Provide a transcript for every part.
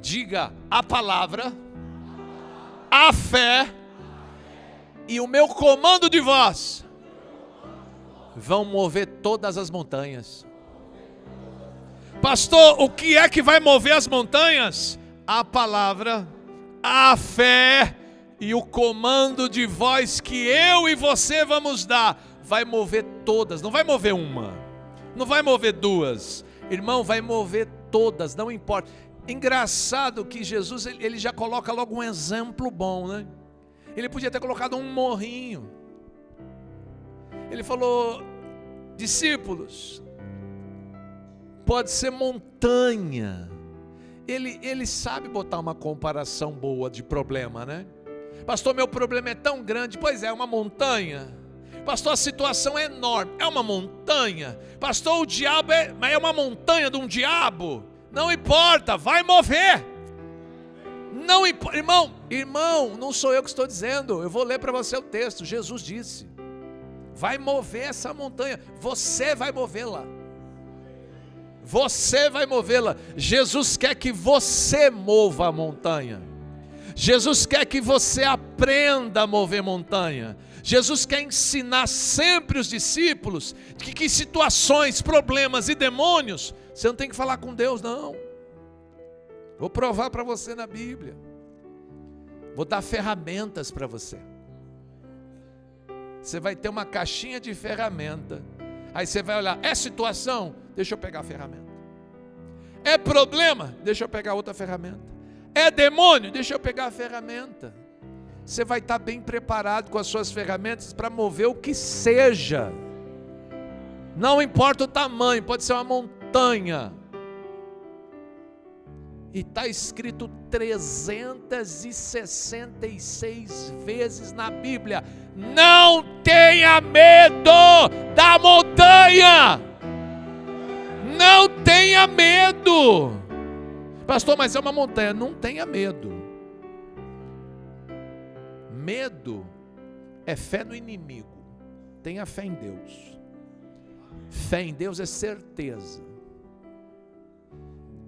Diga: a palavra, a fé e o meu comando de voz vão mover todas as montanhas. Pastor, o que é que vai mover as montanhas? A palavra, a fé e o comando de voz que eu e você vamos dar. Vai mover todas, não vai mover uma, não vai mover duas, irmão, vai mover todas, não importa. Engraçado que Jesus, ele já coloca logo um exemplo bom, né? Ele podia ter colocado um morrinho. Ele falou: discípulos, pode ser montanha. Ele sabe botar uma comparação boa de problema, né? Pastor, meu problema é tão grande. Pois é, uma montanha. Pastor, a situação é enorme. É uma montanha. Pastor, o diabo é uma montanha de um diabo. Não importa, vai mover. Não importa, irmão, não sou eu que estou dizendo. Eu vou ler para você o texto. Jesus disse: vai mover essa montanha. Você vai movê-la. Você vai movê-la. Jesus quer que você mova a montanha. Jesus quer que você aprenda a mover montanha. Jesus quer ensinar sempre os discípulos que em situações, problemas e demônios, você não tem que falar com Deus, não. Vou provar para você na Bíblia. Vou dar ferramentas para você. Você vai ter uma caixinha de ferramenta. Aí você vai olhar: é situação? Deixa eu pegar a ferramenta. É problema? Deixa eu pegar outra ferramenta. É demônio? Deixa eu pegar a ferramenta. Você vai estar bem preparado com as suas ferramentas para mover o que seja. Não importa o tamanho, pode ser uma montanha. E está escrito 366 vezes na Bíblia: não tenha medo da montanha. Não tenha medo. Pastor, mas é uma montanha. Não tenha medo. Medo é fé no inimigo. Tenha fé em Deus. Fé em Deus é certeza.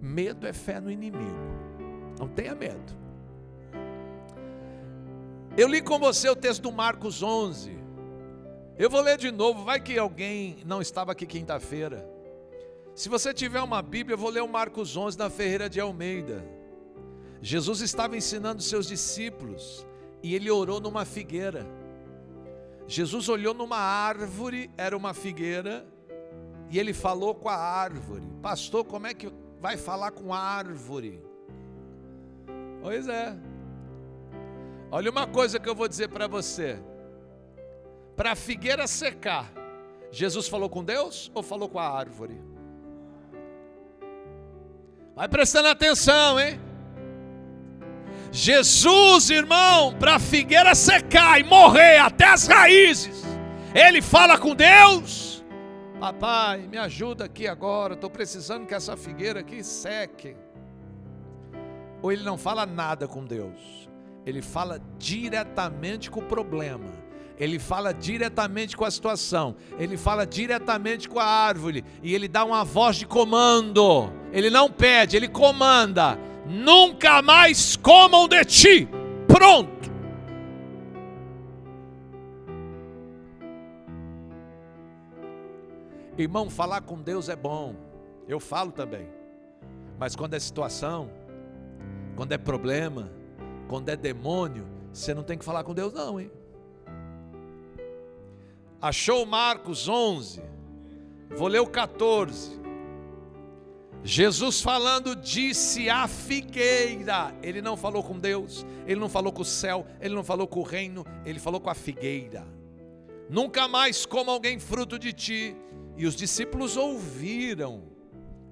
Medo é fé no inimigo. Não tenha medo. Eu li com você o texto do Marcos 11. Eu vou ler de novo. Vai que alguém não estava aqui quinta-feira. Se você tiver uma Bíblia, eu vou ler o Marcos 11 na Ferreira de Almeida. Jesus estava ensinando seus discípulos e ele orou numa figueira. Jesus olhou numa árvore, era uma figueira, e ele falou com a árvore. Pastor, como é que vai falar com a árvore? Pois é. Olha uma coisa que eu vou dizer para você. Para a figueira secar, Jesus falou com Deus ou falou com a árvore? Vai prestando atenção, hein? Jesus, irmão, para a figueira secar e morrer até as raízes, ele fala com Deus: papai, me ajuda aqui agora, estou precisando que essa figueira aqui seque. Ou ele não fala nada com Deus, ele fala diretamente com o problema, ele fala diretamente com a situação, ele fala diretamente com a árvore, e ele dá uma voz de comando. Ele não pede, ele comanda: nunca mais comam de ti. Pronto. Irmão, falar com Deus é bom. Eu falo também. Mas quando é situação, quando é problema, quando é demônio, você não tem que falar com Deus não, hein? Achou Marcos 11? Vou ler o 14. Jesus falando, disse à figueira. Ele não falou com Deus, ele não falou com o céu, ele não falou com o reino, ele falou com a figueira: nunca mais coma alguém fruto de ti. E os discípulos ouviram.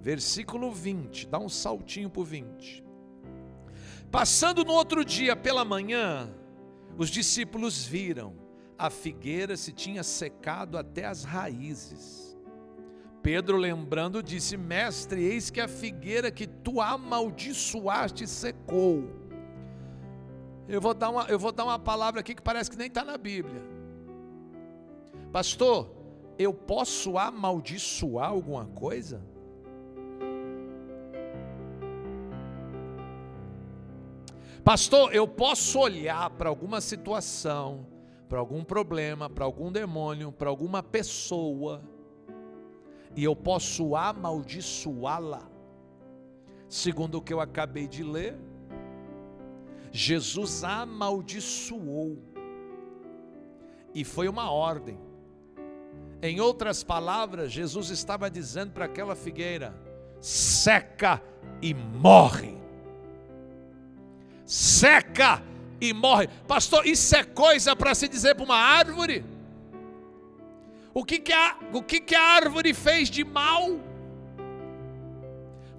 Versículo 20, dá um saltinho para o 20. Passando no outro dia pela manhã, os discípulos viram a figueira se tinha secado até as raízes. Pedro, lembrando, disse: mestre, eis que a figueira que tu amaldiçoaste secou. Eu vou dar uma palavra aqui que parece que nem está na Bíblia. Pastor, eu posso amaldiçoar alguma coisa? Pastor, eu posso olhar para alguma situação, para algum problema, para algum demônio, para alguma pessoa, e eu posso amaldiçoá-la. Segundo o que eu acabei de ler, Jesus amaldiçoou, e foi uma ordem. Em outras palavras, Jesus estava dizendo para aquela figueira: seca e morre. Seca e morre. Pastor, isso é coisa para se dizer para uma árvore? O que a árvore fez de mal?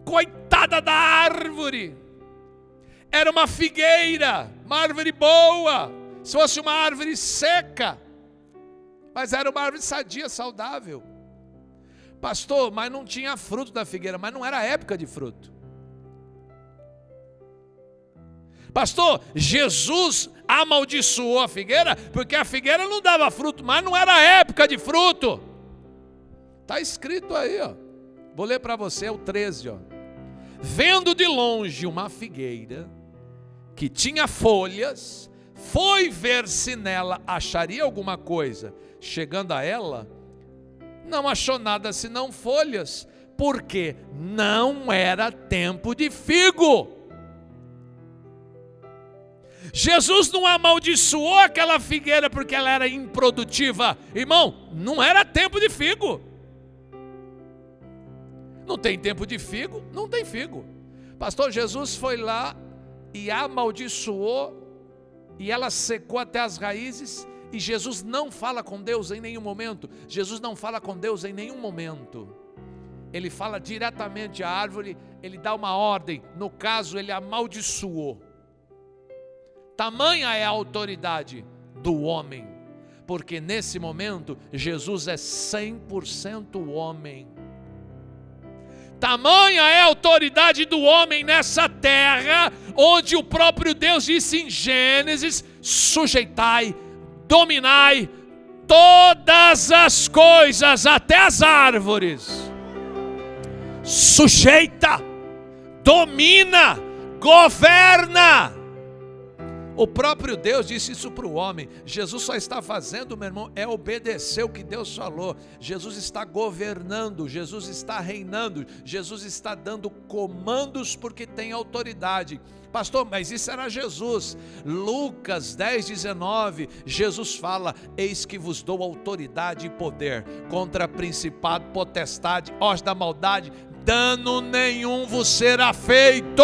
Coitada da árvore. Era uma figueira, uma árvore boa. Se fosse uma árvore seca, mas era uma árvore sadia, saudável. Pastor, mas não tinha fruto da figueira, mas não era época de fruto. Pastor, Jesus amaldiçoou a figueira porque a figueira não dava fruto, mas não era época de fruto. Está escrito aí, ó. Vou ler para você o 13, ó. Vendo de longe uma figueira que tinha folhas, foi ver se nela acharia alguma coisa. Chegando a ela, não achou nada senão folhas, porque não era tempo de figo. Jesus não amaldiçoou aquela figueira porque ela era improdutiva. Irmão, não era tempo de figo. Não tem tempo de figo, não tem figo. Pastor, Jesus foi lá e amaldiçoou, e ela secou até as raízes, e Jesus não fala com Deus em nenhum momento. Jesus não fala com Deus em nenhum momento. Ele fala diretamente à árvore, ele dá uma ordem. No caso, ele amaldiçoou. Tamanha é a autoridade do homem, porque nesse momento Jesus é 100% homem. Tamanha é a autoridade do homem nessa terra, onde o próprio Deus disse em Gênesis: sujeitai, dominai todas as coisas, até as árvores. Sujeita, domina, governa. O próprio Deus disse isso para o homem. Jesus só está fazendo, meu irmão, é obedecer o que Deus falou. Jesus está governando, Jesus está reinando, Jesus está dando comandos porque tem autoridade. Pastor, mas isso era Jesus. Lucas 10:19, Jesus fala: eis que vos dou autoridade e poder contra principado, potestade, hostes da maldade, dano nenhum vos será feito.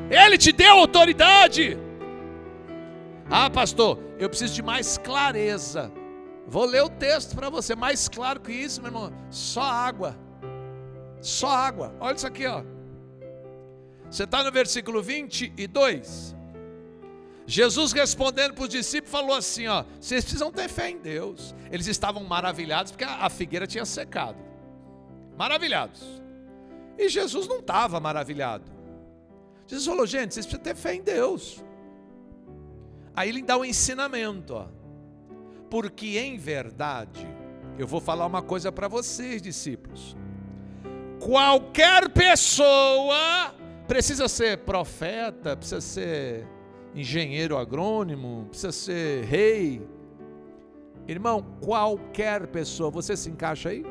Ele te deu autoridade. Ah, pastor, eu preciso de mais clareza. Vou ler o texto para você, mais claro que isso, meu irmão. Só água. Só água. Olha isso aqui, ó. Você está no versículo 22. Jesus respondendo para os discípulos falou assim, ó: vocês precisam ter fé em Deus. Eles estavam maravilhados porque a figueira tinha secado. Maravilhados. E Jesus não estava maravilhado. Jesus falou: gente, vocês precisam ter fé em Deus. Aí ele dá um ensinamento, ó. Porque em verdade, eu vou falar uma coisa para vocês, discípulos. Qualquer pessoa, precisa ser profeta, precisa ser engenheiro agrônomo, precisa ser rei. Irmão, qualquer pessoa, você se encaixa aí?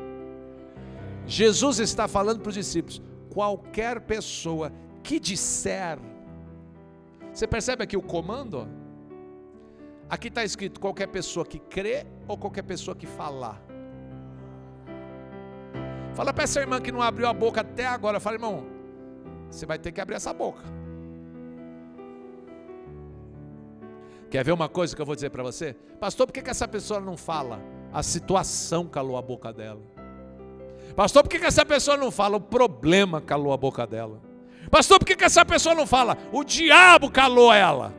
Jesus está falando para os discípulos: qualquer pessoa que disser. Você percebe aqui o comando? Aqui está escrito qualquer pessoa que crê ou qualquer pessoa que falar. Fala para essa irmã que não abriu a boca até agora. Fala: irmão, você vai ter que abrir essa boca. Quer ver uma coisa que eu vou dizer para você? Pastor, por que essa pessoa não fala? A situação calou a boca dela. Pastor, por que essa pessoa não fala? O problema calou a boca dela. Pastor, por que essa pessoa não fala? O diabo calou ela.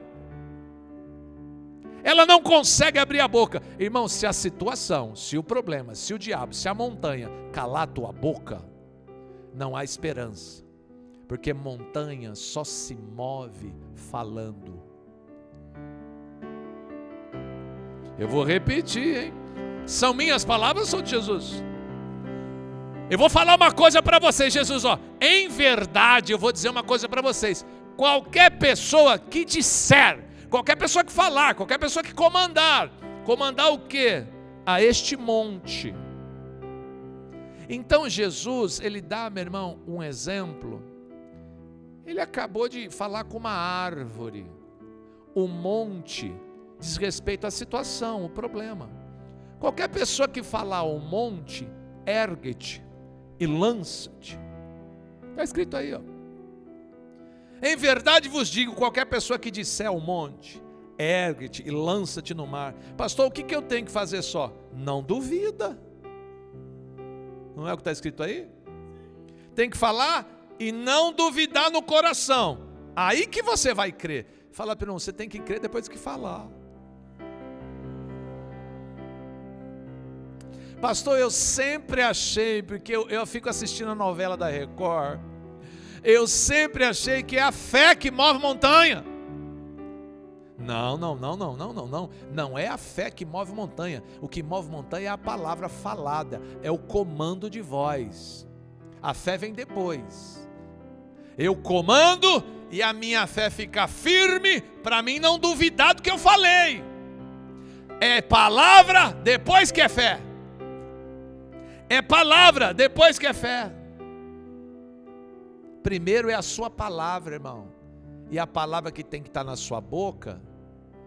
Ela não consegue abrir a boca. Irmão, se a situação, se o problema, se o diabo, se a montanha calar a tua boca, não há esperança. Porque montanha só se move falando. Eu vou repetir, hein? São minhas palavras ou são de Jesus? Eu vou falar uma coisa para vocês, Jesus, ó. Em verdade, eu vou dizer uma coisa para vocês. qualquer pessoa que disser, qualquer pessoa que falar, qualquer pessoa que comandar o quê? A este monte. Então Jesus, ele dá, meu irmão, um exemplo. Ele acabou de falar com uma árvore. O monte diz respeito à situação, o problema. Qualquer pessoa que falar ao monte, ergue-te e lança-te. Está escrito aí, ó. Em verdade vos digo, qualquer pessoa que disser ao monte, ergue-te e lança-te no mar. Pastor, o que eu tenho que fazer só? Não duvida. Não é o que está escrito aí? Tem que falar e não duvidar no coração. Aí que você vai crer. Fala para um, você tem que crer depois que falar. Pastor, eu sempre achei, porque eu fico assistindo a novela da Record, eu sempre achei que é a fé que move montanha. Não. Não é a fé que move montanha. O que move montanha é a palavra falada, é o comando de voz. A fé vem depois. Eu comando e a minha fé fica firme para mim não duvidar do que eu falei. É palavra depois que é fé. É palavra depois que é fé. Primeiro é a sua palavra, irmão. E a palavra que tem que estar na sua boca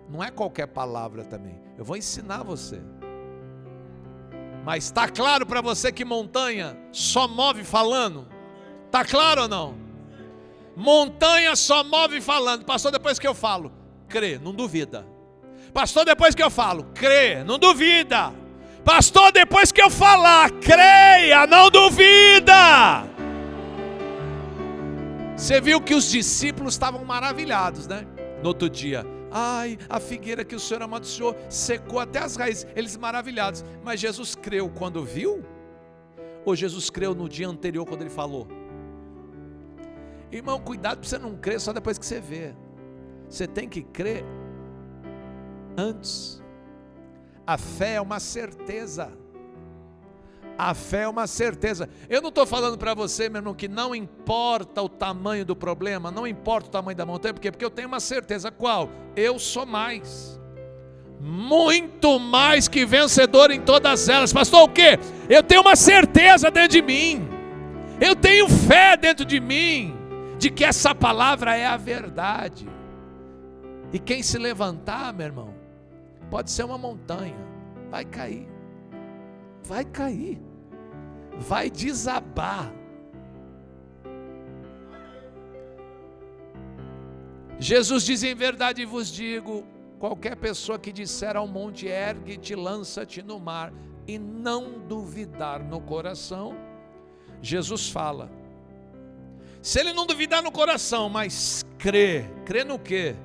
não é qualquer palavra também. Eu vou ensinar você. Mas está claro para você que montanha só move falando? Está claro ou não? Montanha só move falando. Pastor, depois que eu falo, crê, não duvida. Pastor, depois que eu falo, crê, não duvida. Pastor, depois que eu falar, creia, não duvida. Você viu que os discípulos estavam maravilhados, né? No outro dia, ai, a figueira que o Senhor amaldiçoou secou até as raízes. Eles maravilhados. Mas Jesus creu quando viu? Ou Jesus creu no dia anterior quando ele falou? Irmão, cuidado para você não crer só depois que você vê. Você tem que crer antes. A fé é uma certeza. A fé é uma certeza. Eu não estou falando para você, meu irmão, que não importa o tamanho do problema, não importa o tamanho da montanha, porque eu tenho uma certeza. Qual? Eu sou mais. Muito mais que vencedor em todas elas. Pastor, o quê? Eu tenho uma certeza dentro de mim. Eu tenho fé dentro de mim, de que essa palavra é a verdade. E quem se levantar, meu irmão, pode ser uma montanha, vai cair. Vai cair. Vai desabar. Jesus diz: em verdade vos digo, qualquer pessoa que disser ao monte, ergue-te, lança-te no mar, e não duvidar no coração, Jesus fala, se ele não duvidar no coração, mas crê no quê?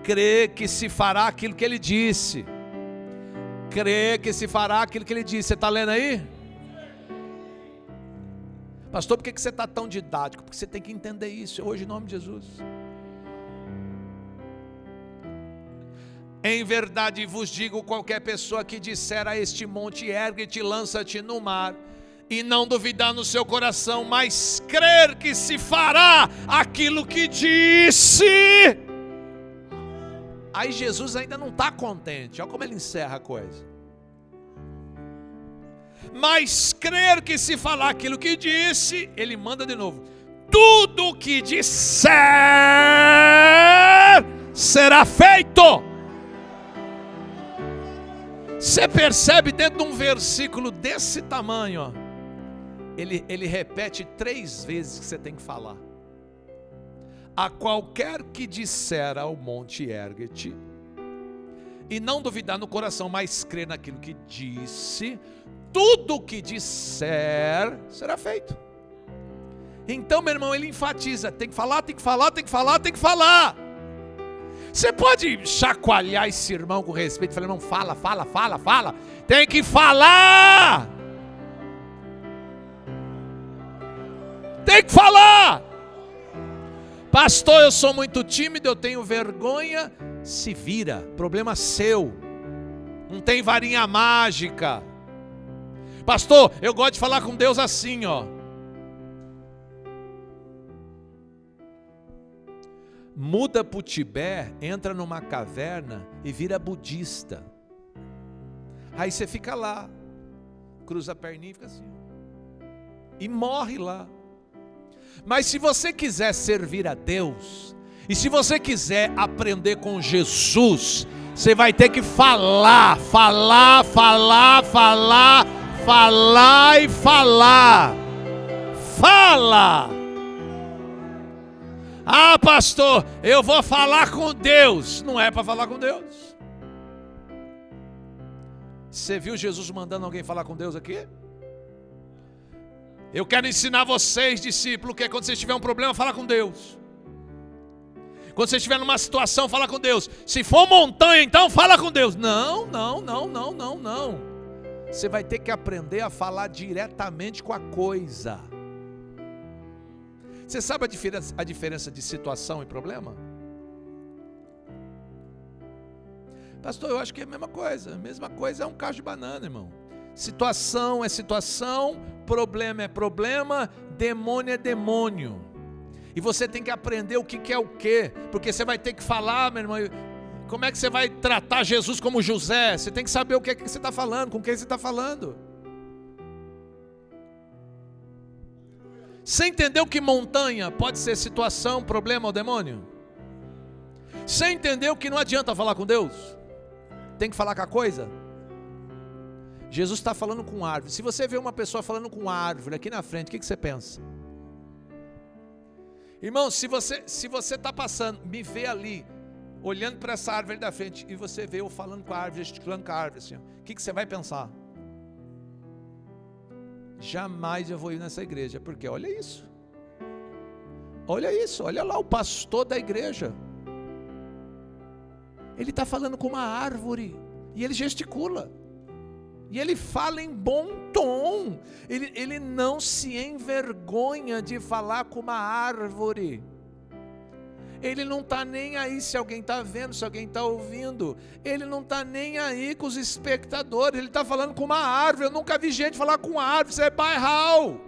Crê que se fará aquilo que ele disse. Crê que se fará aquilo que ele disse. Você está lendo aí? Pastor, por que você está tão didático? Porque você tem que entender isso hoje em nome de Jesus. Em verdade vos digo, qualquer pessoa que disser a este monte, ergue-te, lança-te no mar, e não duvidar no seu coração, mas crer que se fará aquilo que disse. Aí Jesus ainda não está contente. Olha como ele encerra a coisa. Mas crer que se falar aquilo que disse, ele manda de novo. Tudo que disser será feito. Você percebe dentro de um versículo desse tamanho, ó, ele repete 3 vezes que você tem que falar. A qualquer que disser ao monte, ergue-te, e não duvidar no coração, mas crer naquilo que disse, tudo o que disser será feito. Então, meu irmão, ele enfatiza, tem que falar, tem que falar, tem que falar, tem que falar. Você pode chacoalhar esse irmão com respeito e falar, irmão, fala, fala, fala, fala. Tem que falar. Tem que falar. Pastor, eu sou muito tímido, eu tenho vergonha. Se vira, problema seu. Não tem varinha mágica. Pastor, eu gosto de falar com Deus assim, ó. muda para o Tibete, entra numa caverna e vira budista. Aí você fica lá, cruza a perninha e fica assim, e morre lá. Mas se você quiser servir a Deus, e se você quiser aprender com Jesus, você vai ter que falar e falar. Fala! Ah, pastor, eu vou falar com Deus. Não é para falar com Deus. Você viu Jesus mandando alguém falar com Deus aqui? Eu quero ensinar vocês, discípulos, que quando vocês tiverem um problema, fala com Deus. Quando você estiver numa situação, fala com Deus. Se for montanha, então fala com Deus. Não. Você vai ter que aprender a falar diretamente com a coisa. Você sabe a diferença de situação e problema? Pastor, eu acho que é a mesma coisa. A mesma coisa é um cacho de banana, irmão. Situação é situação, problema é problema, demônio é demônio. E você tem que aprender o que é o quê. Porque você vai ter que falar, meu irmão, como é que você vai tratar Jesus como José? Você tem que saber o que é que você está falando, com quem você está falando. Você entendeu que montanha pode ser situação, problema ou demônio? Você entendeu que não adianta falar com Deus? Tem que falar com a coisa? Jesus está falando com árvore. Se você vê uma pessoa falando com árvore aqui na frente, o que você pensa? Irmão, se você está passando, me vê ali, olhando para essa árvore da frente, e você vê eu falando com a árvore, gesticulando com a árvore, assim, o que você vai pensar? Jamais eu vou ir nessa igreja, porque olha isso, olha lá o pastor da igreja, ele está falando com uma árvore, e ele gesticula, e ele fala em bom tom, ele não se envergonha de falar com uma árvore, ele não está nem aí se alguém está vendo, se alguém está ouvindo, ele não está nem aí com os espectadores, ele está falando com uma árvore. Eu nunca vi gente falar com árvore, isso é bairral,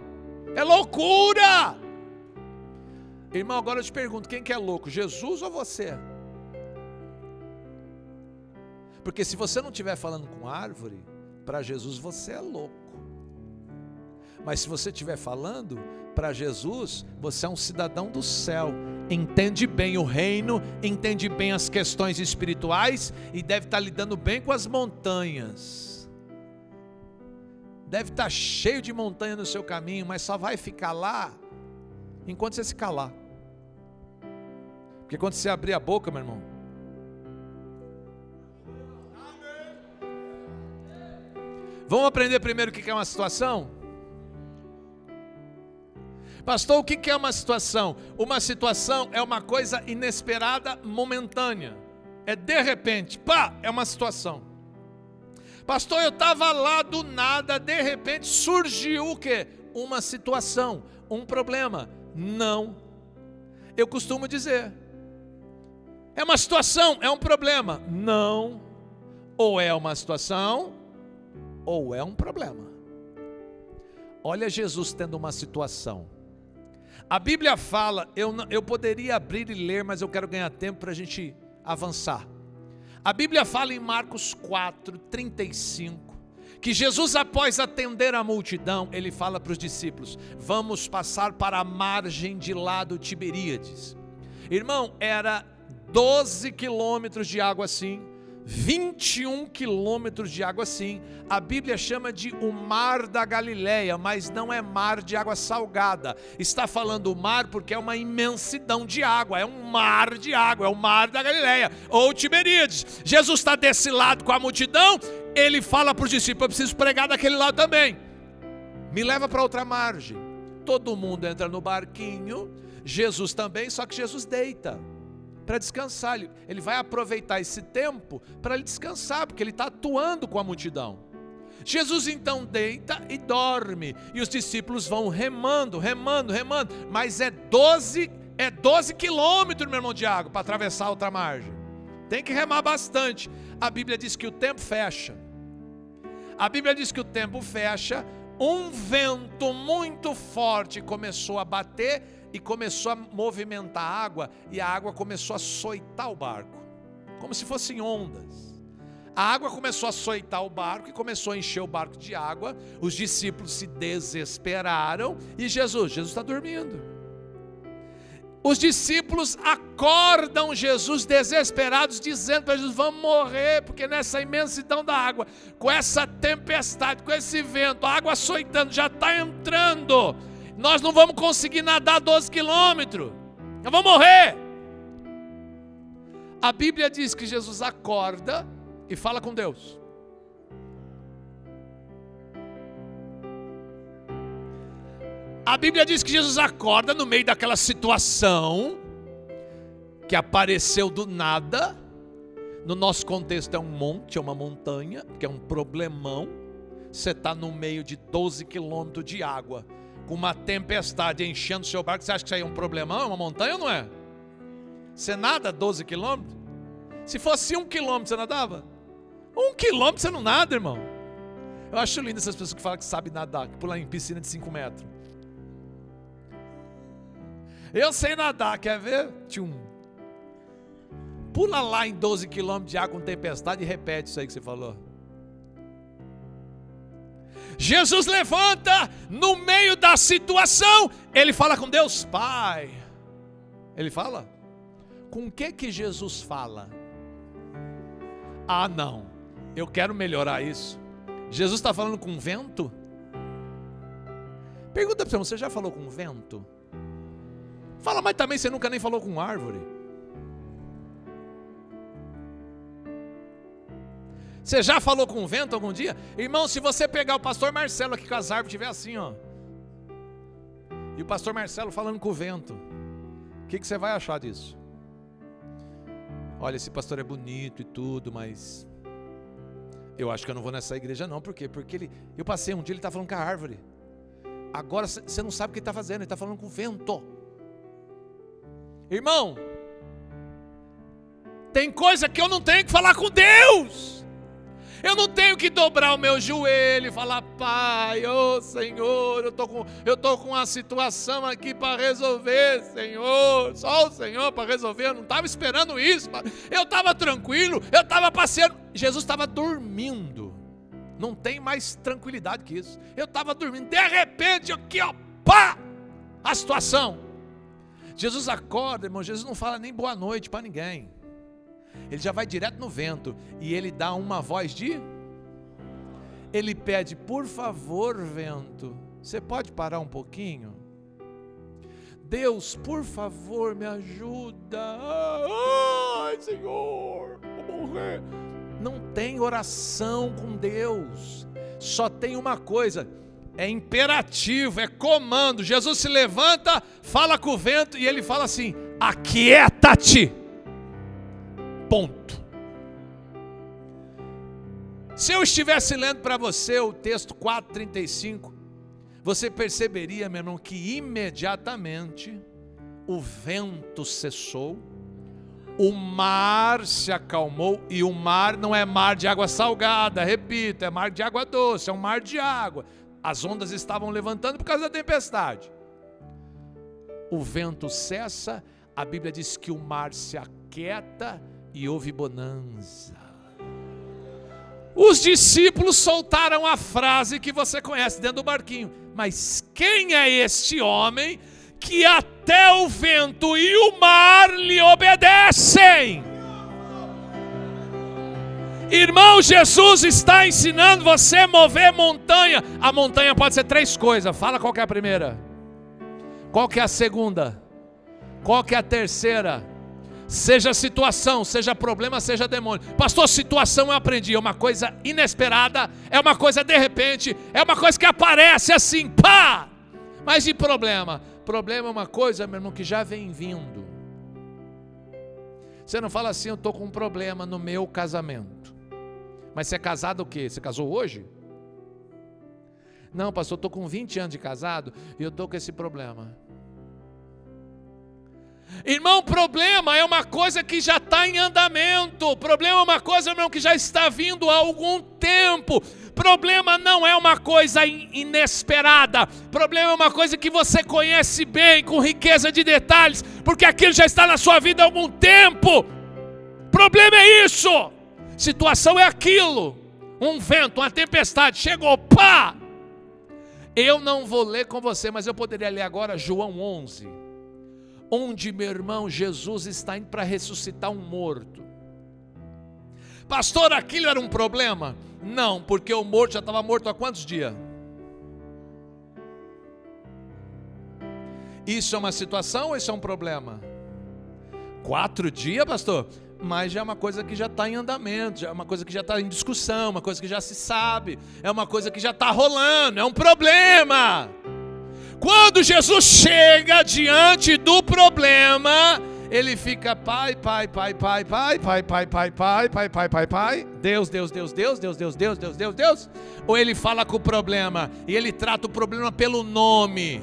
é loucura. Irmão, agora eu te pergunto, quem que é louco, Jesus ou você? Porque se você não estiver falando com árvore, para Jesus você é louco. Mas se você estiver falando, para Jesus você é um cidadão do céu, entende bem o reino, entende bem as questões espirituais e deve estar lidando bem com as montanhas. Deve estar cheio de montanha no seu caminho, mas só vai ficar lá enquanto você se calar. Porque quando você abrir a boca, meu irmão, vamos aprender primeiro o que é uma situação? Pastor, o que é uma situação? Uma situação é uma coisa inesperada, momentânea. É de repente, pá, é uma situação. Pastor, eu estava lá do nada, de repente surgiu o quê? Uma situação, um problema. Não. Eu costumo dizer, é uma situação, é um problema. Não. Ou é uma situação, ou é um problema. Olha Jesus tendo uma situação. A Bíblia fala, eu poderia abrir e ler, mas eu quero ganhar tempo para a gente avançar. A Bíblia fala em Marcos 4:35, que Jesus, após atender a multidão, ele fala para os discípulos, vamos passar para a margem de lá do Tiberíades. Irmão, era 12 quilômetros de água assim, 21 quilômetros de água assim. A Bíblia chama de o mar da Galileia, mas não é mar de água salgada. Está falando o mar porque é uma imensidão de água, é um mar de água, é o mar da Galileia, ou Tiberíades. Jesus está desse lado com a multidão, ele fala para os discípulos, eu preciso pregar daquele lado também. Me leva para outra margem. Todo mundo entra no barquinho, Jesus também, só que Jesus deita para descansar, ele vai aproveitar esse tempo para ele descansar, porque ele está atuando com a multidão. Jesus então deita e dorme, e os discípulos vão remando, mas é 12 quilômetros, meu irmão, de água para atravessar a outra margem. Tem que remar bastante. A Bíblia diz que o tempo fecha. Um vento muito forte começou a bater, e começou a movimentar a água, e a água começou a açoitar o barco, como se fossem ondas. A água começou a açoitar o barco e começou a encher o barco de água. Os discípulos se desesperaram e Jesus está dormindo. Os discípulos acordam Jesus desesperados, dizendo para Jesus: vamos morrer, porque nessa imensidão da água, com essa tempestade, com esse vento, a água açoitando, já está entrando, nós não vamos conseguir nadar 12 quilômetros, nós vamos morrer. A Bíblia diz que Jesus acorda e fala com Deus. A Bíblia diz que Jesus acorda no meio daquela situação que apareceu do nada. No nosso contexto é um monte, é uma montanha, que é um problemão. Você está no meio de 12 quilômetros de água, com uma tempestade enchendo o seu barco. Você acha que isso aí é um problemão? É uma montanha ou não é? Você nada 12 quilômetros? Se fosse 1 quilômetro, você nadava? 1 quilômetro você não nada, irmão. Eu acho lindo essas pessoas que falam que sabem nadar, que pulam em piscina de 5 metros. Eu sei nadar, quer ver? Tchum. Pula lá em 12 quilômetros de água com tempestade e repete isso aí que você falou. Jesus levanta no meio da situação. Ele fala com Deus Pai. Ele fala? Com o que Jesus fala? Ah, não. Eu quero melhorar isso. Jesus está falando com vento? Pergunta para você já falou com vento? Fala, mas também você nunca nem falou com árvore. Você já falou com vento algum dia? Irmão, se você pegar o pastor Marcelo aqui com as árvores, estiver assim, ó, e o pastor Marcelo falando com o vento, o que você vai achar disso? Olha, esse pastor é bonito e tudo, mas eu acho que eu não vou nessa igreja não. Por quê? Porque eu passei um dia, ele está falando com a árvore. Agora você não sabe o que ele está fazendo, ele está falando com o vento. Irmão, tem coisa que eu não tenho que falar com Deus. Eu não tenho que dobrar o meu joelho e falar: Pai, ô Senhor, eu tô com uma situação aqui para resolver, Senhor. Só o Senhor para resolver. Eu não estava esperando isso. Eu estava tranquilo, eu estava passeando. Jesus estava dormindo. Não tem mais tranquilidade que isso. Eu estava dormindo. De repente, aqui, ó, pá, a situação. Jesus acorda, irmão. Jesus não fala nem boa noite para ninguém. Ele já vai direto no vento e ele dá uma voz de... Ele pede: por favor, vento, você pode parar um pouquinho? Deus, por favor, me ajuda. Ai, Senhor, vou morrer. Não tem oração com Deus. Só tem uma coisa: é imperativo, é comando. Jesus se levanta, fala com o vento e ele fala assim: aquieta-te. Ponto. Se eu estivesse lendo para você o texto 4:35, você perceberia, meu irmão, que imediatamente o vento cessou, o mar se acalmou, e o mar não é mar de água salgada, repito, é mar de água doce, é um mar de água. As ondas estavam levantando por causa da tempestade. O vento cessa, a Bíblia diz que o mar se aquieta e houve bonança. Os discípulos soltaram a frase que você conhece dentro do barquinho: mas quem é este homem que até o vento e o mar lhe obedecem? Irmão, Jesus está ensinando você a mover montanha. A montanha pode ser 3 coisas. Fala qual que é a primeira, qual que é a segunda, qual que é a terceira. Seja situação, seja problema, seja demônio. Pastor, situação eu aprendi, é uma coisa inesperada, é uma coisa de repente, é uma coisa que aparece assim, pá! Mas e problema? Problema é uma coisa, meu irmão, que já vem vindo. Você não fala assim: eu estou com um problema no meu casamento. Mas você é casado o quê? Você casou hoje? Não, pastor, eu estou com 20 anos de casado e eu estou com esse problema. Irmão, problema é uma coisa que já está em andamento. Problema é uma coisa, irmão, que já está vindo há algum tempo. Problema não é uma coisa inesperada. Problema é uma coisa que você conhece bem, com riqueza de detalhes, porque aquilo já está na sua vida há algum tempo. Problema é isso. Situação é aquilo. Um vento, uma tempestade, chegou, pá! Eu não vou ler com você, mas eu poderia ler agora João 11. Onde, meu irmão, Jesus está indo para ressuscitar um morto. Pastor, aquilo era um problema? Não, porque o morto já estava morto há quantos dias? Isso é uma situação ou isso é um problema? 4 dias, pastor? Mas já é uma coisa que já está em andamento, já é uma coisa que já está em discussão, uma coisa que já se sabe, é uma coisa que já está rolando, é um problema. Quando Jesus chega diante do problema, ele fica pai, Deus, ou ele fala com o problema e ele trata o problema pelo nome,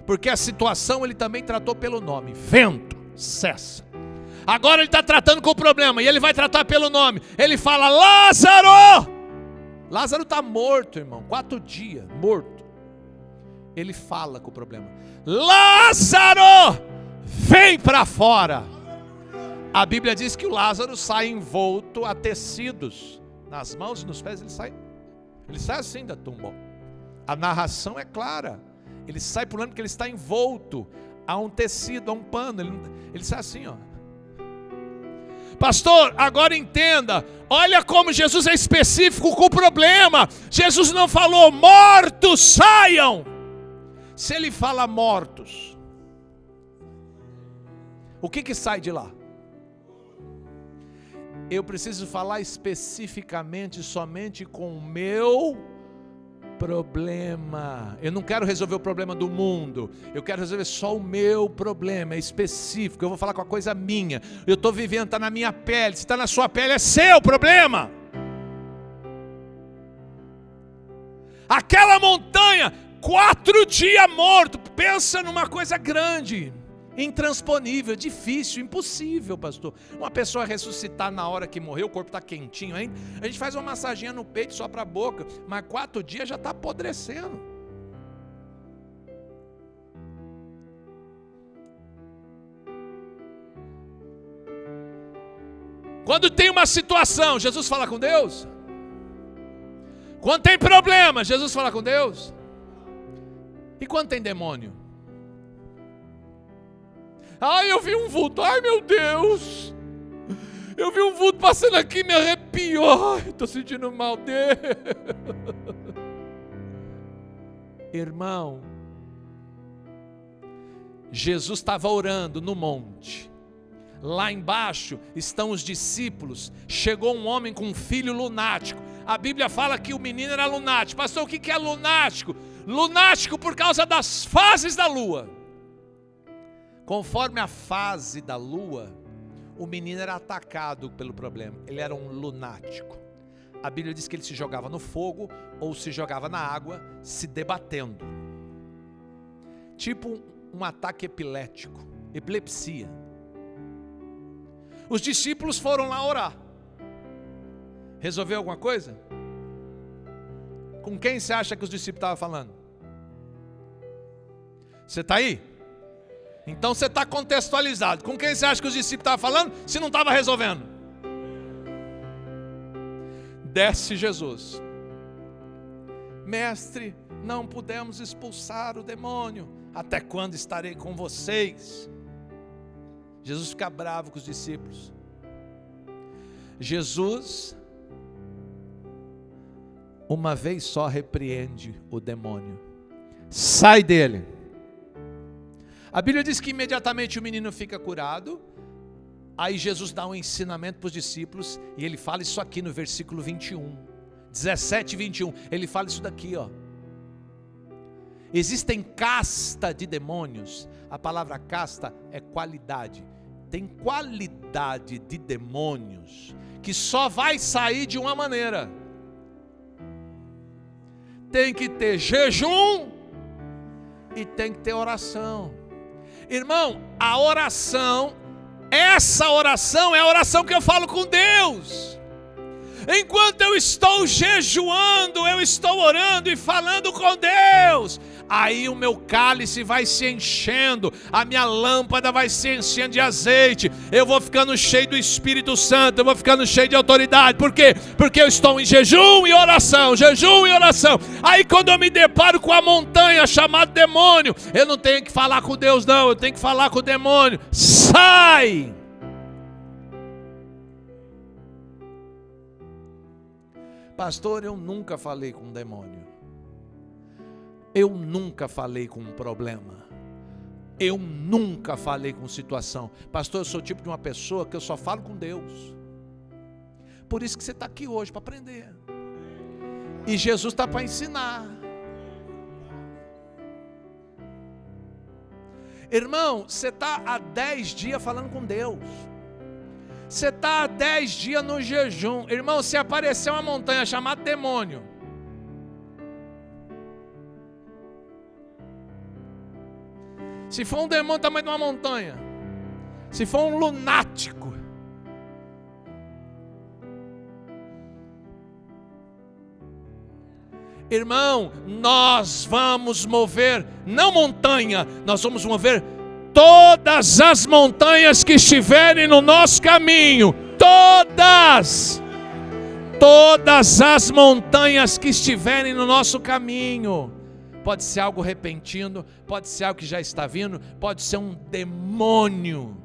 porque a situação ele também tratou pelo nome, vento, cessa. Agora ele está tratando com o problema e ele vai tratar pelo nome. Ele fala, Lázaro! Lázaro está morto, irmão, 4 dias, morto. Ele fala com o problema, Lázaro, vem para fora. A Bíblia diz que o Lázaro sai envolto a tecidos, nas mãos e nos pés ele sai assim da tumba. A narração é clara, ele sai pulando porque ele está envolto a um tecido, a um pano, ele sai assim, ó. Pastor, agora entenda, olha como Jesus é específico com o problema. Jesus não falou, mortos saiam. Se ele fala mortos, o que sai de lá? Eu preciso falar especificamente somente com o meu problema. Eu não quero resolver o problema do mundo, eu quero resolver só o meu problema, é específico. Eu vou falar com a coisa minha, eu estou vivendo, está na minha pele. Se está na sua pele, é seu problema. Aquela montanha, 4 dias morto, pensa numa coisa grande, intransponível, difícil, impossível, pastor. Uma pessoa ressuscitar na hora que morreu, o corpo está quentinho ainda, a gente faz uma massaginha no peito só para a boca, mas 4 dias já está apodrecendo. Quando tem uma situação, Jesus fala com Deus. Quando tem problema, Jesus fala com Deus. E quando tem demônio? Ai, eu vi um vulto, ai meu Deus, eu vi um vulto passando aqui, me arrepiou, estou sentindo mal dele. Irmão, Jesus estava orando no monte, lá embaixo estão os discípulos, chegou um homem com um filho lunático. A Bíblia fala que o menino era lunático. Pastor, o que é lunático? Lunático por causa das fases da lua. Conforme a fase da lua, o menino era atacado pelo problema. Ele era um lunático. A Bíblia diz que ele se jogava no fogo ou se jogava na água, se debatendo. Tipo um ataque epilético, epilepsia. Os discípulos foram lá orar. Resolveu alguma coisa? Com quem você acha que os discípulos estavam falando? Você está aí? Então você está contextualizado. Com quem você acha que os discípulos estavam falando, se não estava resolvendo? Desce Jesus. Mestre, não pudemos expulsar o demônio. Até quando estarei com vocês? Jesus fica bravo com os discípulos. Jesus, uma vez só, repreende o demônio. Sai dele. A Bíblia diz que imediatamente o menino fica curado. Aí Jesus dá um ensinamento para os discípulos, e ele fala isso aqui no versículo 21, 17 e 21, ele fala isso daqui, ó. Existem casta de demônios. A palavra casta é qualidade. Tem qualidade de demônios que só vai sair de uma maneira. Tem que ter jejum e tem que ter oração. Irmão, a oração, essa oração é a oração que eu falo com Deus. Enquanto eu estou jejuando, eu estou orando e falando com Deus. Aí o meu cálice vai se enchendo, a minha lâmpada vai se enchendo de azeite, eu vou ficando cheio do Espírito Santo, eu vou ficando cheio de autoridade. Por quê? Porque eu estou em jejum e oração, jejum e oração. Aí quando eu me deparo com a montanha chamada demônio, eu não tenho que falar com Deus não, eu tenho que falar com o demônio. Sai! Pastor, eu nunca falei com um demônio. Eu nunca falei com um problema. Eu nunca falei com situação. Pastor, eu sou o tipo de uma pessoa que eu só falo com Deus. Por isso que você está aqui hoje, para aprender. E Jesus está para ensinar. Irmão, você está há 10 dias falando com Deus. Você está há 10 dias no jejum. Irmão, se aparecer uma montanha chamada demônio, se for um demônio tamanho de uma montanha, se for um lunático, irmão, nós vamos mover, não montanha, nós vamos mover todas as montanhas que estiverem no nosso caminho, todas as montanhas que estiverem no nosso caminho. Pode ser algo repentino, pode ser algo que já está vindo, pode ser um demônio.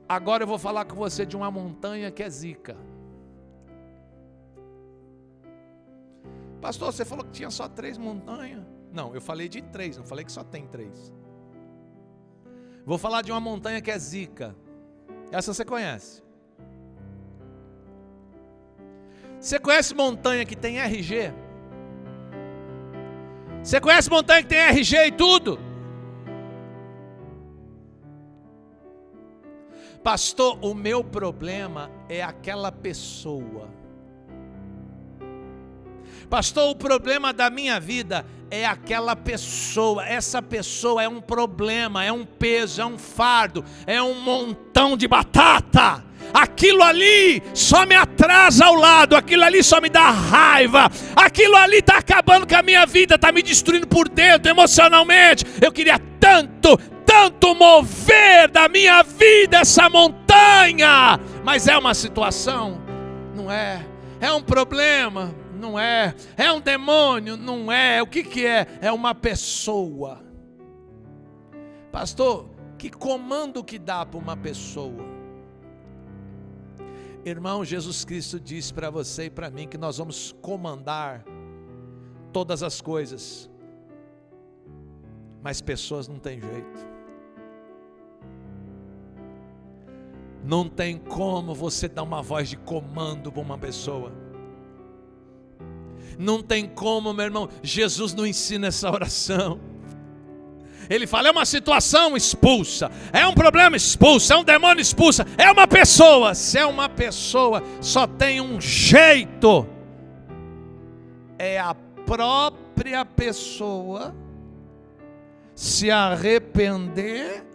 Agora eu vou falar com você de uma montanha que é zica. Pastor, você falou que tinha só 3 montanhas. Não, eu falei de 3, não falei que só tem 3. Vou falar de uma montanha que é zica. Essa você conhece. Você conhece montanha que tem RG? Você conhece montanha que tem RG e tudo? Pastor, o meu problema é aquela pessoa. Pastor, o problema da minha vida é aquela pessoa. Essa pessoa é um problema, é um peso, é um fardo, é um montão de batata. Aquilo ali só me atrasa ao lado, aquilo ali só me dá raiva, aquilo ali está acabando com a minha vida, está me destruindo por dentro, emocionalmente. Eu queria tanto mover da minha vida essa montanha, mas é uma situação, não é? É um problema, não é? É um demônio, não é? O que é? É uma pessoa. Pastor, que comando que dá para uma pessoa? Irmão, Jesus Cristo disse para você e para mim que nós vamos comandar todas as coisas, mas pessoas não tem jeito. Não tem como você dar uma voz de comando para uma pessoa. Não tem como, meu irmão. Jesus não ensina essa oração. Ele fala, é uma situação, expulsa. É um problema, expulsa. É um demônio, expulsa. É uma pessoa. Se é uma pessoa, só tem um jeito. É a própria pessoa se arrepender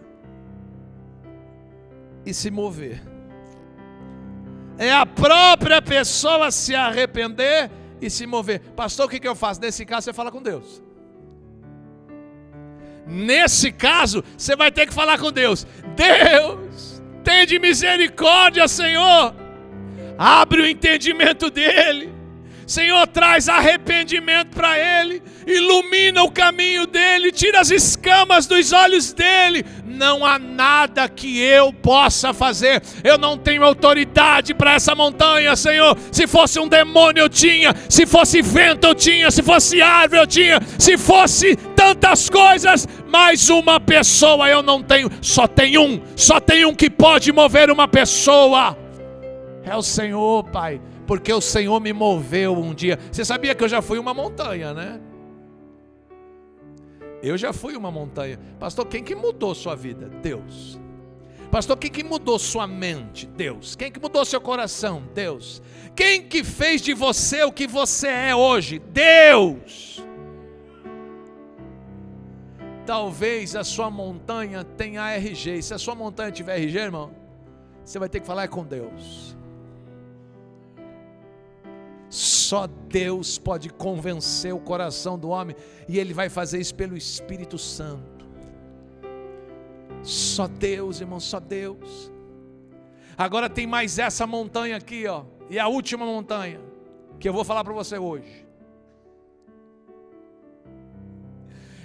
e se mover. É a própria pessoa se arrepender e se mover. Pastor, o que eu faço? Nesse caso você fala com Deus. Nesse caso, você vai ter que falar com Deus. Deus, tem de misericórdia, Senhor. Abre o entendimento dele. Senhor, traz arrependimento para ele. Ilumina o caminho dele. Tira as escamas dos olhos dele. Não há nada que eu possa fazer. Eu não tenho autoridade para essa montanha, Senhor. Se fosse um demônio eu tinha. Se fosse vento eu tinha. Se fosse árvore eu tinha. Se fosse tantas coisas. Mas uma pessoa eu não tenho. Só tem um que pode mover uma pessoa. É o Senhor, Pai. Porque o Senhor me moveu um dia. Você sabia que eu já fui uma montanha, né? Eu já fui uma montanha. Pastor, quem que mudou sua vida? Deus. Pastor, quem que mudou sua mente? Deus. Quem que mudou seu coração? Deus. Quem que fez de você o que você é hoje? Deus. Talvez a sua montanha tenha RG. E se a sua montanha tiver RG, irmão, você vai ter que falar com Deus. Só Deus pode convencer o coração do homem, e Ele vai fazer isso pelo Espírito Santo. Só Deus, irmão, só Deus. Agora tem mais essa montanha aqui, ó, e a última montanha que eu vou falar para você hoje.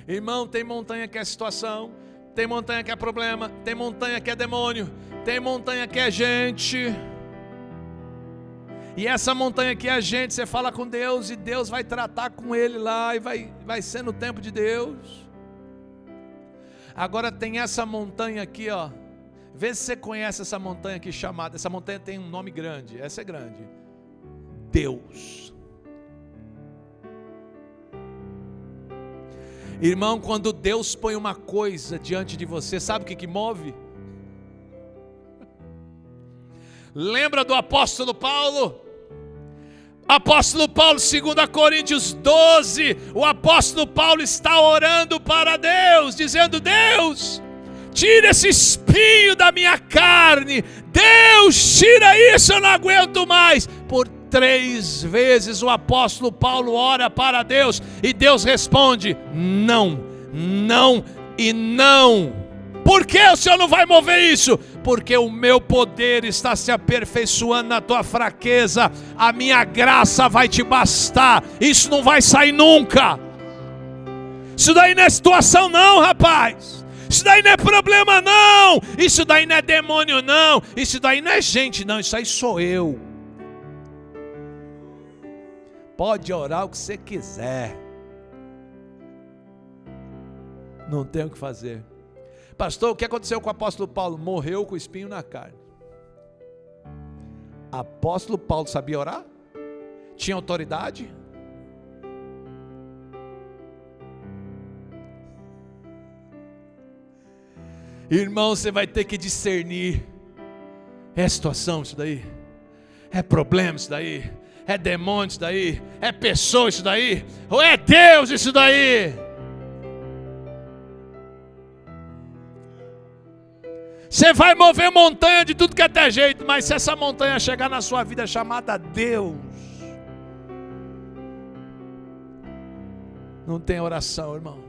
Irmão, tem montanha que é situação, tem montanha que é problema, tem montanha que é demônio, tem montanha que é gente. E essa montanha aqui é a gente. Você fala com Deus e Deus vai tratar com ele lá, e vai ser no tempo de Deus. Agora tem essa montanha aqui, ó. Vê se você conhece essa montanha aqui chamada. Essa montanha tem um nome grande. Essa é grande. Deus. Irmão, quando Deus põe uma coisa diante de você, sabe o que move? Lembra do apóstolo Paulo? Apóstolo Paulo, 2 Coríntios 12, o apóstolo Paulo está orando para Deus, dizendo: Deus, tira esse espinho da minha carne, Deus, tira isso, eu não aguento mais. Por 3 vezes o apóstolo Paulo ora para Deus, e Deus responde: não, não e não. Por que o Senhor não vai mover isso? Porque o meu poder está se aperfeiçoando na tua fraqueza, a minha graça vai te bastar. Isso não vai sair nunca. Isso daí não é situação não, rapaz. Isso daí não é problema não. Isso daí não é demônio não. Isso daí não é gente não. Isso aí sou eu. Pode orar o que você quiser. Não tem o que fazer. Pastor, o que aconteceu com o apóstolo Paulo? Morreu com o espinho na carne. Apóstolo Paulo sabia orar? Tinha autoridade? Irmão, você vai ter que discernir. É situação isso daí? É problema isso daí? É demônio isso daí? É pessoa isso daí? Ou é Deus isso daí? Você vai mover montanha de tudo que é até jeito, mas se essa montanha chegar na sua vida chamada Deus, não tem oração, irmão.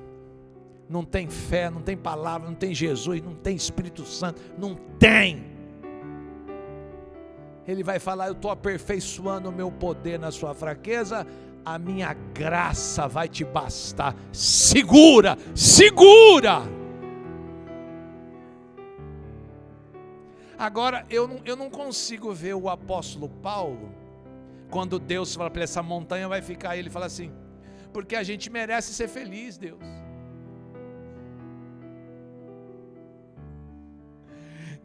Não tem fé, não tem palavra, não tem Jesus, não tem Espírito Santo, não tem. Ele vai falar: eu estou aperfeiçoando o meu poder na sua fraqueza, a minha graça vai te bastar. Segura, segura. Agora, eu não consigo ver o apóstolo Paulo, quando Deus fala para ele: essa montanha vai ficar, ele fala assim: porque a gente merece ser feliz, Deus.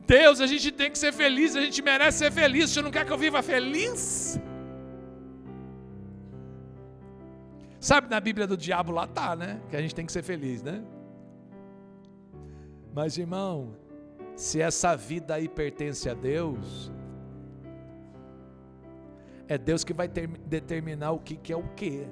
Deus, a gente tem que ser feliz, a gente merece ser feliz, o Senhor não quer que eu viva feliz? Sabe, na Bíblia do diabo lá tá, né? Que a gente tem que ser feliz, né? Mas, irmão, se essa vida aí pertence a Deus, é Deus que vai determinar o que é o que.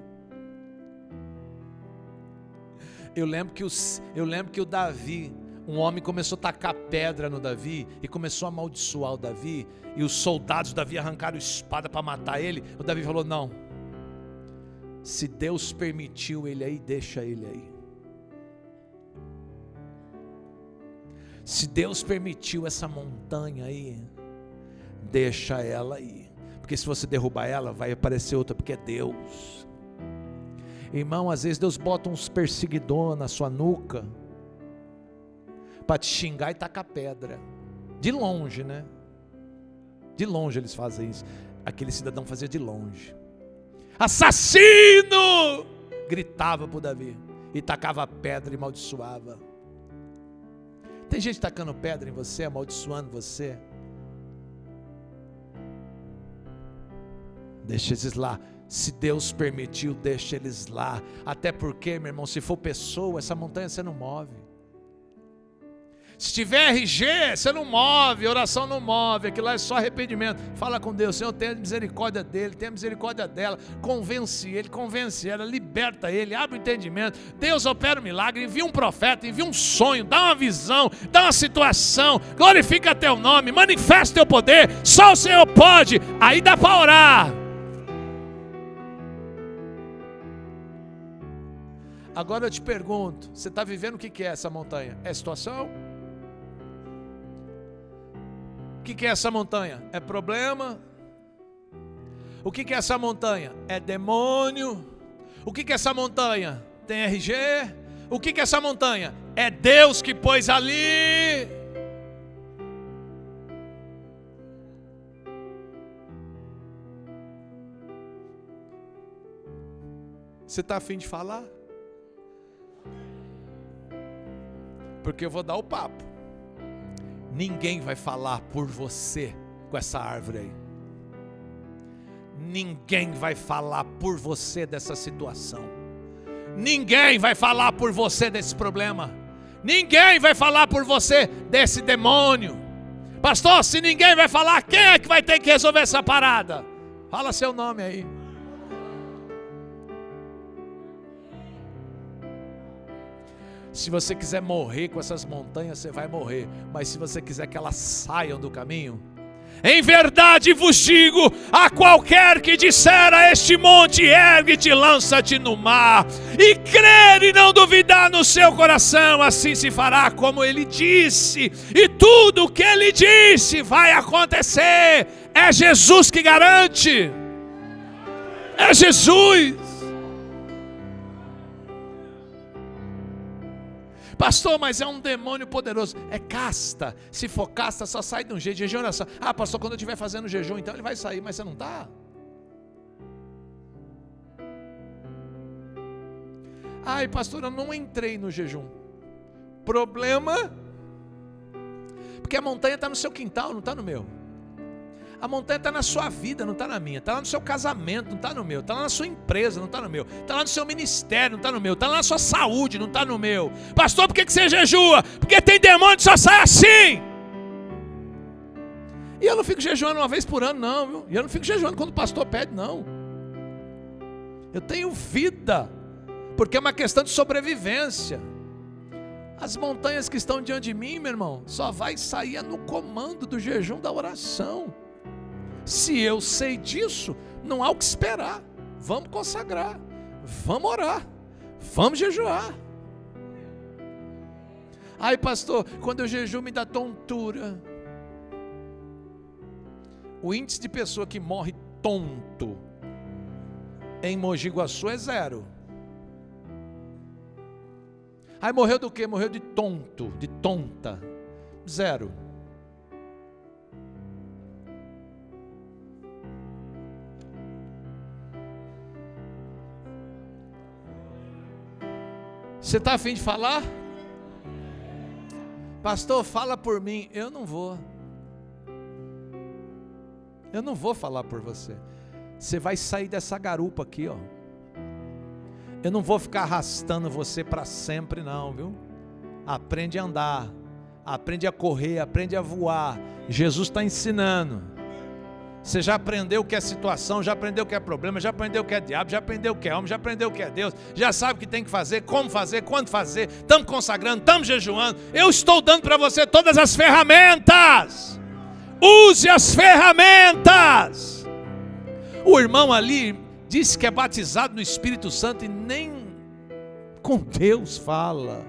Eu lembro que o Davi, um homem começou a tacar pedra no Davi e começou a amaldiçoar o Davi, e os soldados do Davi arrancaram espada para matar ele. O Davi falou: não, se Deus permitiu ele aí, deixa ele aí. Se Deus permitiu essa montanha aí, deixa ela aí. Porque se você derrubar ela, vai aparecer outra, porque é Deus. Irmão, às vezes Deus bota uns perseguidores na sua nuca, para te xingar e tacar pedra. De longe, né? De longe eles fazem isso. Aquele cidadão fazia de longe. Assassino! Gritava para o Davi. E tacava pedra e amaldiçoava. Tem gente tacando pedra em você, amaldiçoando você. Deixa eles lá. Se Deus permitiu, deixa eles lá. Até porque, meu irmão, se for pessoa, essa montanha você não move. Se tiver RG, você não move, oração não move, aquilo lá é só arrependimento. Fala com Deus, Senhor, tenha misericórdia dele, tenha misericórdia dela, convence ele, convence ela, liberta ele, abre o entendimento. Deus opera um milagre, envia um profeta, envia um sonho, dá uma visão, dá uma situação, glorifica teu nome, manifesta teu poder, só o Senhor pode, aí dá para orar. Agora eu te pergunto, você está vivendo o que é essa montanha? É situação? O que é essa montanha? É problema? O que é essa montanha? É demônio? O que é essa montanha? Tem RG? O que é essa montanha? É Deus que pôs ali. Você está afim de falar? Porque eu vou dar o papo. Ninguém vai falar por você com essa árvore aí. Ninguém vai falar por você dessa situação. Ninguém vai falar por você desse problema. Ninguém vai falar por você desse demônio. Pastor, se ninguém vai falar, quem é que vai ter que resolver essa parada? Fala seu nome aí. Se você quiser morrer com essas montanhas, você vai morrer. Mas se você quiser que elas saiam do caminho, em verdade vos digo, a qualquer que disser a este monte, ergue-te, lança-te no mar, e crer e não duvidar no seu coração, assim se fará como ele disse, e tudo o que ele disse vai acontecer. É Jesus que garante. É Jesus. Pastor, mas é um demônio poderoso. É casta. Se for casta, só sai de um jeito. Jejum e oração. Ah, pastor, quando eu estiver fazendo jejum, então ele vai sair. Mas você não está? Ai, pastor, eu não entrei no jejum. Problema? Porque a montanha está no seu quintal, não está no meu. A montanha está na sua vida, não está na minha. Está lá no seu casamento, não está no meu. Está lá na sua empresa, não está no meu. Está lá no seu ministério, não está no meu. Está lá na sua saúde, não está no meu. Pastor, por que você jejua? Porque tem demônio que só sai assim. E eu não fico jejuando uma vez por ano, não, viu? E eu não fico jejuando quando o pastor pede, não. Eu tenho vida, porque é uma questão de sobrevivência. As montanhas que estão diante de mim, meu irmão, só vai sair no comando do jejum, da oração. Se eu sei disso, não há o que esperar. Vamos consagrar, vamos orar, vamos jejuar. Ai, pastor, quando eu jejuo me dá tontura. O índice de pessoa que morre tonto em Mogi Guaçu é 0. Aí morreu do quê? Morreu de tonto, de tonta. 0. Você está afim de falar? Pastor, fala por mim. Eu não vou. Eu não vou falar por você. Você vai sair dessa garupa aqui, ó. Eu não vou ficar arrastando você para sempre não, viu? Aprende a andar, aprende a correr, aprende a voar. Jesus está ensinando. Você já aprendeu o que é situação, já aprendeu o que é problema, já aprendeu o que é diabo, já aprendeu o que é homem, já aprendeu o que é Deus, já sabe o que tem que fazer, como fazer, quando fazer. Estamos consagrando, estamos jejuando. Eu estou dando para você todas as ferramentas. Use as ferramentas. O irmão ali disse que é batizado no Espírito Santo e nem com Deus fala.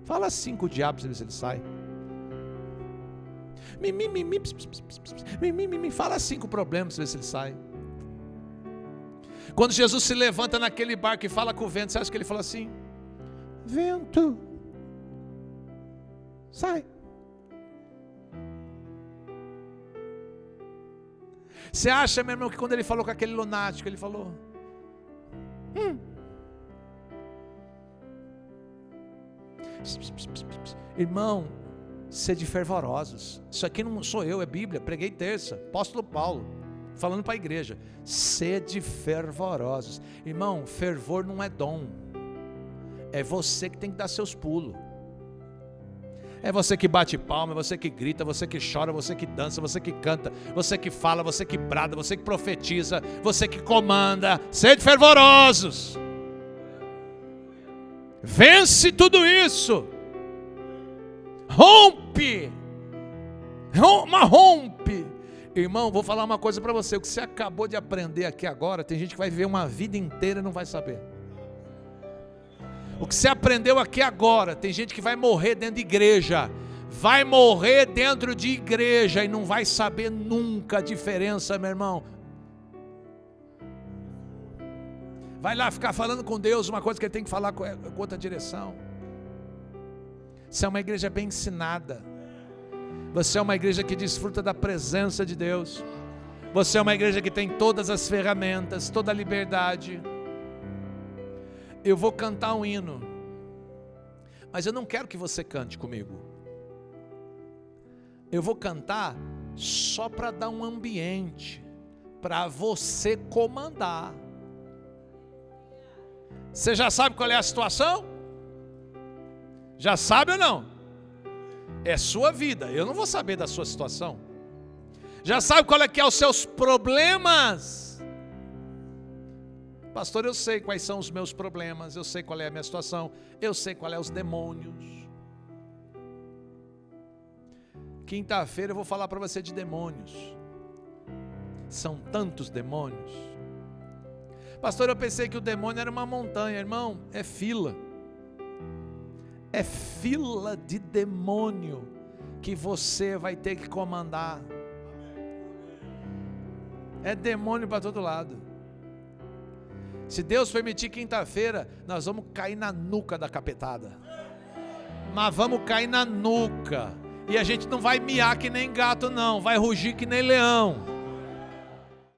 Fala assim com o diabo, para ver se ele sai. Fala assim com o problema, para ver se ele sai. Quando Jesus se levanta naquele barco e fala com o vento, você acha que ele fala assim? Vento, sai. Você acha, meu irmão, que quando ele falou com aquele lunático, ele falou: Irmão, sede fervorosos. Isso aqui não sou eu, é Bíblia. Preguei terça, apóstolo Paulo falando para a igreja. Sede fervorosos. Irmão, fervor não é dom. É você que tem que dar seus pulos. É você que bate palma, é você que grita, você que chora, você que dança, você que canta, você que fala, você que brada, você que profetiza, você que comanda. Sede fervorosos. Vence tudo isso. Rompe. Rompe. Irmão, vou falar uma coisa para você. O que você acabou de aprender aqui agora, tem gente que vai viver uma vida inteira e não vai saber. O que você aprendeu aqui agora, tem gente que vai morrer dentro de igreja. Vai morrer dentro de igreja e não vai saber nunca a diferença, meu irmão. Vai lá ficar falando com Deus uma coisa que ele tem que falar com outra direção. Você é uma igreja bem ensinada. Você é uma igreja que desfruta da presença de Deus. Você é uma igreja que tem todas as ferramentas, toda a liberdade. Eu vou cantar um hino, mas eu não quero que você cante comigo. Eu vou cantar só para dar um ambiente, para você comandar. Você já sabe qual é a situação? Já sabe ou não? É sua vida, eu não vou saber da sua situação. Já sabe qual é que é os seus problemas? Pastor, eu sei quais são os meus problemas, eu sei qual é a minha situação, eu sei qual é os demônios. Quinta-feira eu vou falar para você de demônios. São tantos demônios. Pastor, eu pensei que o demônio era uma montanha. Irmão, é fila. É fila de demônio que você vai ter que comandar. É demônio para todo lado. Se Deus permitir, quinta-feira nós vamos cair na nuca da capetada. Mas vamos cair na nuca. E a gente não vai miar que nem gato não, vai rugir que nem leão.